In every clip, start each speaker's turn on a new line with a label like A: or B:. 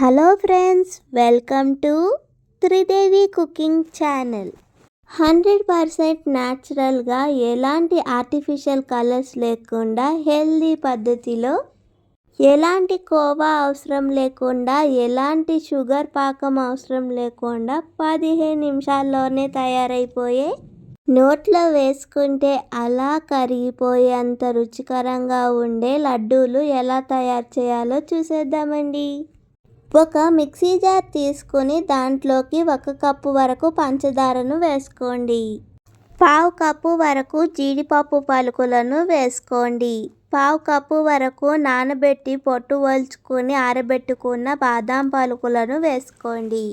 A: Hello friends, welcome to Tridevi cooking channel. 100% న్యాచురల్గా ఎలాంటి artificial colours లేకుండా హెల్దీ పద్ధతిలో ఎలాంటి కోవా అవసరం లేకుండా ఎలాంటి షుగర్ పాకం అవసరం లేకుండా 15 నిమిషాల్లోనే తయారైపోయే, నోట్లో వేసుకుంటే అలా కరిగిపోయేంత రుచికరంగా ఉండే లడ్డూలు ఎలా తయారు చేయాలో చూసేద్దామండి. ఒక మిక్సీ జార్ తీసుకొని దాంట్లోకి 1 కప్పు వరకు పంచదారను వేసుకోండి. 1/2 కప్పు వరకు జీడిపప్పు పలుకులను వేసుకోండి. 1/2 కప్పు వరకు నానబెట్టి పొట్టు వలుచుకొని ఆరబెట్టుకున్న బాదాం పలుకులను వేసుకోండి.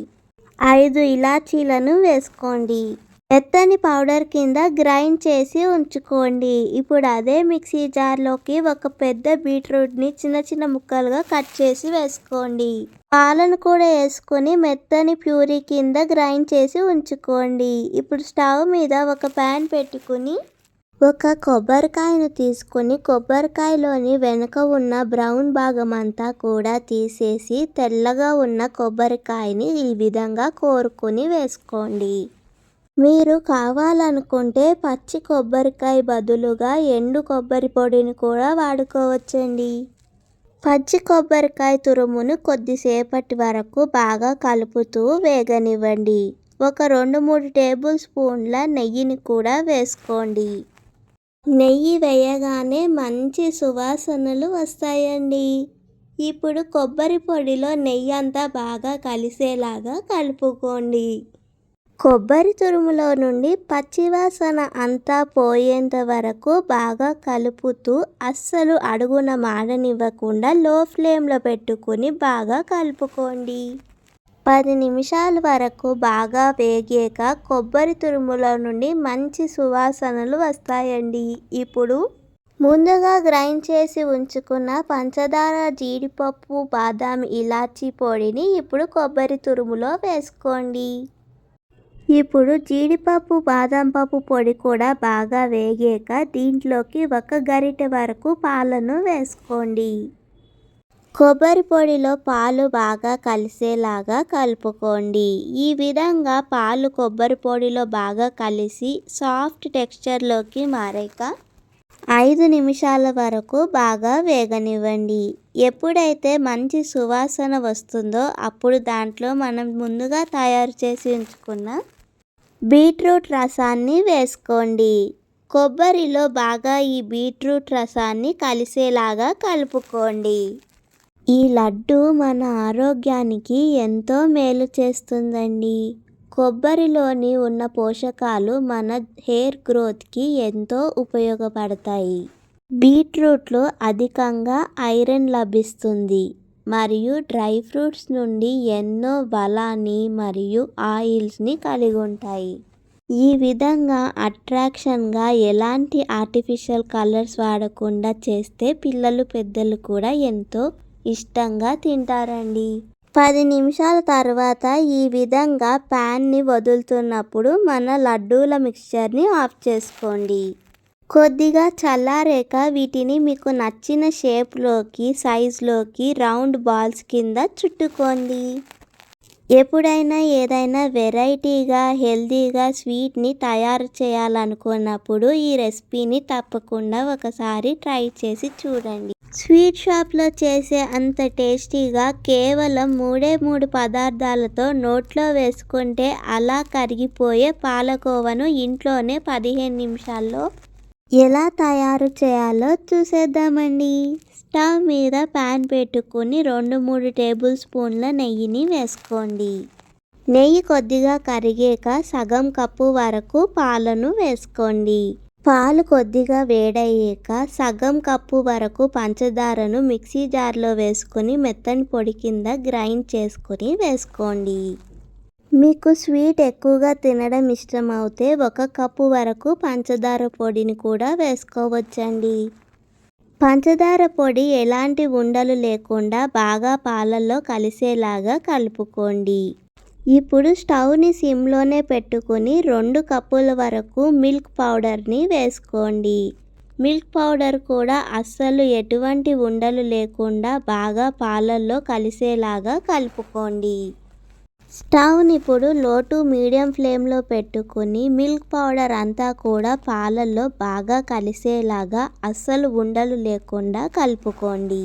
A: 5 ఇలాచీలను వేసుకోండి. మెత్తని పౌడర్ కింద గ్రైండ్ చేసి ఉంచుకోండి. ఇప్పుడు అదే మిక్సీ జార్లోకి ఒక పెద్ద బీట్రూట్ని చిన్న చిన్న ముక్కలుగా కట్ చేసి వేసుకోండి. పాలను కూడా వేసుకొని మెత్తని ప్యూరీ కింద గ్రైండ్ చేసి ఉంచుకోండి. ఇప్పుడు స్టవ్ మీద ఒక ప్యాన్ పెట్టుకుని ఒక కొబ్బరికాయను తీసుకొని కొబ్బరికాయలోని వెనుక ఉన్న బ్రౌన్ భాగం అంతా కూడా తీసేసి తెల్లగా ఉన్న కొబ్బరికాయని ఈ విధంగా కోరుకొని వేసుకోండి. మీరు కావాలనుకుంటే పచ్చి కొబ్బరికాయ బదులుగా ఎండు కొబ్బరి పొడిని కూడా వాడుకోవచ్చండి. పచ్చి కొబ్బరికాయ తురుమును కొద్దిసేపటి వరకు బాగా కలుపుతూ వేగనివ్వండి. ఒక 2-3 టేబుల్ స్పూన్ల నెయ్యిని కూడా వేసుకోండి. నెయ్యి వేయగానే మంచి సువాసనలు వస్తాయండి. ఇప్పుడు కొబ్బరి పొడిలో నెయ్యి అంతా బాగా కలిసేలాగా కలుపుకోండి. కొబ్బరి తురుములో నుండి పచ్చివాసన అంతా పోయేంత వరకు బాగా కలుపుతూ అస్సలు అడుగున మాడనివ్వకుండా లో ఫ్లేమ్లో పెట్టుకుని బాగా కలుపుకోండి. 10 నిమిషాల వరకు బాగా వేగాక కొబ్బరి తురుములో నుండి మంచి సువాసనలు వస్తాయండి. ఇప్పుడు ముందుగా గ్రైండ్ చేసి ఉంచుకున్న పంచదార, జీడిపప్పు, బాదాం, ఇలాచీ పొడిని ఇప్పుడు కొబ్బరి తురుములో వేసుకోండి. ఇప్పుడు జీడిపప్పు, బాదం పప్పు పొడి కూడా బాగా వేగాక దీంట్లోకి 1 గరిటె వరకు పాలను వేసుకోండి. కొబ్బరి పొడిలో పాలు బాగా కలిసేలాగా కలుపుకోండి. ఈ విధంగా పాలు కొబ్బరి పొడిలో బాగా కలిసి సాఫ్ట్ టెక్స్చర్లోకి మారాక 5 నిమిషాల వరకు బాగా వేగనివ్వండి. ఎప్పుడైతే మంచి సువాసన వస్తుందో అప్పుడు దాంట్లో మనం ముందుగా తయారు చేసి ఉంచుకున్న బీట్రూట్ రసాన్ని వేసుకోండి. కొబ్బరిలో బాగా ఈ బీట్రూట్ రసాన్ని కలిసేలాగా కలుపుకోండి. ఈ లడ్డు మన ఆరోగ్యానికి ఎంతో మేలు చేస్తుందండి. కొబ్బరిలోని ఉన్న పోషకాలు మన హెయిర్ గ్రోత్కి ఎంతో ఉపయోగపడతాయి. బీట్రూట్లో అధికంగా ఐరన్ లభిస్తుంది మరియు డ్రై ఫ్రూట్స్ నుండి ఎన్నో బలాన్ని మరియు ఆయిల్స్ని కలిగి ఉంటాయి. ఈ విధంగా అట్రాక్షన్గా ఎలాంటి ఆర్టిఫిషియల్ కలర్స్ వాడకుండా చేస్తే పిల్లలు, పెద్దలు కూడా ఎంతో ఇష్టంగా తింటారండి. 10 నిమిషాల తర్వాత ఈ విధంగా ప్యాన్ని వదులుతున్నప్పుడు మన లడ్డూల మిక్స్చర్ని ఆఫ్ చేసుకోండి. కొద్దిగా చల్లారాక వీటిని మీకు నచ్చిన షేప్లోకి, సైజులోకి రౌండ్ బాల్స్ కింద చుట్టుకోండి. ఎప్పుడైనా ఏదైనా వెరైటీగా, హెల్దీగా స్వీట్ని తయారు చేయాలనుకున్నప్పుడు ఈ రెసిపీని తప్పకుండా ఒకసారి ట్రై చేసి చూడండి. స్వీట్ షాప్లో చేసే అంత టేస్టీగా కేవలం 3 పదార్థాలతో నోట్లో వేసుకుంటే అలా కరిగిపోయే పాలకోవను ఇంట్లోనే 15 నిమిషాల్లో ఎలా తయారు చేయాలో చూసేద్దామండి. స్టవ్ మీద ప్యాన్ పెట్టుకుని 2-3 టేబుల్ స్పూన్ల నెయ్యిని వేసుకోండి. నెయ్యి కొద్దిగా కరిగాక 1/2 కప్పు వరకు పాలను వేసుకోండి. పాలు కొద్దిగా వేడయ్యాక 1/2 కప్పు వరకు పంచదారను మిక్సీ జార్లో వేసుకొని మెత్తని పొడి కింద గ్రైండ్ చేసుకొని వేసుకోండి. మీకు స్వీట్ ఎక్కువగా తినడం ఇష్టమవుతే 1 కప్పు వరకు పంచదార పొడిని కూడా వేసుకోవచ్చండి. పంచదార పొడి ఎలాంటి ఉండలు లేకుండా బాగా పాలల్లో కలిసేలాగా కలుపుకోండి. ఇప్పుడు స్టవ్ని సిమ్లోనే పెట్టుకుని 2 కప్పుల వరకు మిల్క్ పౌడర్ని వేసుకోండి. మిల్క్ పౌడర్ కూడా అస్సలు ఎటువంటి ఉండలు లేకుండా బాగా పాలల్లో కలిసేలాగా కలుపుకోండి. స్టవ్ని ఇప్పుడు లో టు మీడియం ఫ్లేమ్లో పెట్టుకుని మిల్క్ పౌడర్ అంతా కూడా పాలల్లో బాగా కలిసేలాగా అస్సలు ఉండలు లేకుండా కలుపుకోండి.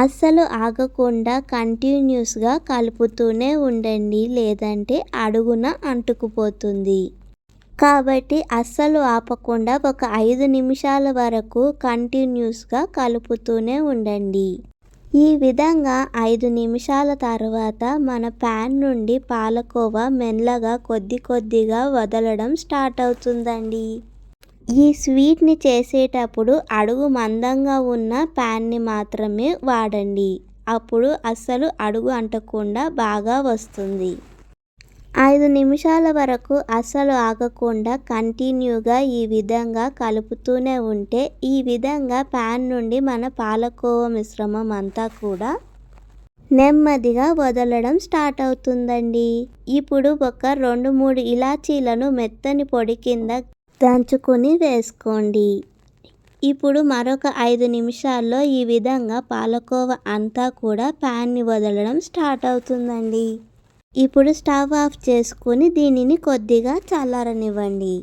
A: అస్సలు ఆగకుండా కంటిన్యూస్గా కలుపుతూనే ఉండండి, లేదంటే అడుగున అంటుకుపోతుంది. కాబట్టి అస్సలు ఆపకుండా ఒక 5 నిమిషాల వరకు కంటిన్యూస్గా కలుపుతూనే ఉండండి. ఈ విధంగా 5 నిమిషాల తర్వాత మన ప్యాన్ నుండి పాలకోవా మెల్లగా కొద్దిగా వదలడం స్టార్ట్ అవుతుందండి. ఈ స్వీట్ని చేసేటప్పుడు అడుగు మందంగా ఉన్న ప్యాన్ని మాత్రమే వాడండి. అప్పుడు అస్సలు అడుగు అంటకుండా బాగా వస్తుంది. 5 నిమిషాల వరకు అస్సలు ఆగకుండా కంటిన్యూగా ఈ విధంగా కలుపుతూనే ఉంటే ఈ విధంగా ప్యాన్ నుండి మన పాలకోవా మిశ్రమం అంతా కూడా నెమ్మదిగా వదలడం స్టార్ట్ అవుతుందండి. ఇప్పుడు ఒక 2-3 ఇలాచీలను మెత్తని పొడి కింద దంచుకొని వేసుకోండి. ఇప్పుడు మరొక 5 నిమిషాల్లో ఈ విధంగా పాలకోవా అంతా కూడా ప్యాన్ని వదలడం స్టార్ట్ అవుతుందండి. ఇప్పుడు స్టవ్ ఆఫ్ చేసుకొని దీనిని కొద్దిగా చల్లారనివ్వండి.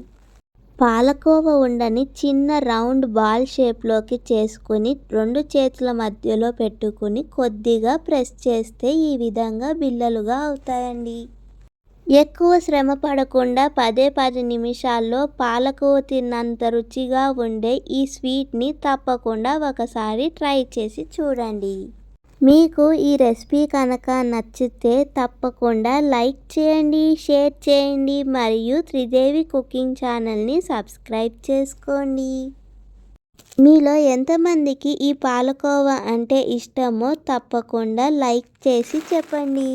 A: పాలకోవా ఉండని చిన్న రౌండ్ బాల్ షేప్లోకి చేసుకుని 2 చేతుల మధ్యలో పెట్టుకుని కొద్దిగా ప్రెస్ చేస్తే ఈ విధంగా బిళ్ళలుగా అవుతాయండి. ఎక్కువ శ్రమ పడకుండా 10 నిమిషాల్లో పాలకోవా తిన్నంత రుచిగా ఉండే ఈ స్వీట్ని తప్పకుండా ఒకసారి ట్రై చేసి చూడండి. మీకు ఈ రెసిపీ కనుక నచ్చితే తప్పకుండా లైక్ చేయండి, షేర్ చేయండి మరియు త్రిదేవి కుకింగ్ ఛానల్ని సబ్స్క్రైబ్ చేసుకోండి. మీలో ఎంతమందికి ఈ పాలకోవా అంటే ఇష్టమో తప్పకుండా లైక్ చేసి చెప్పండి.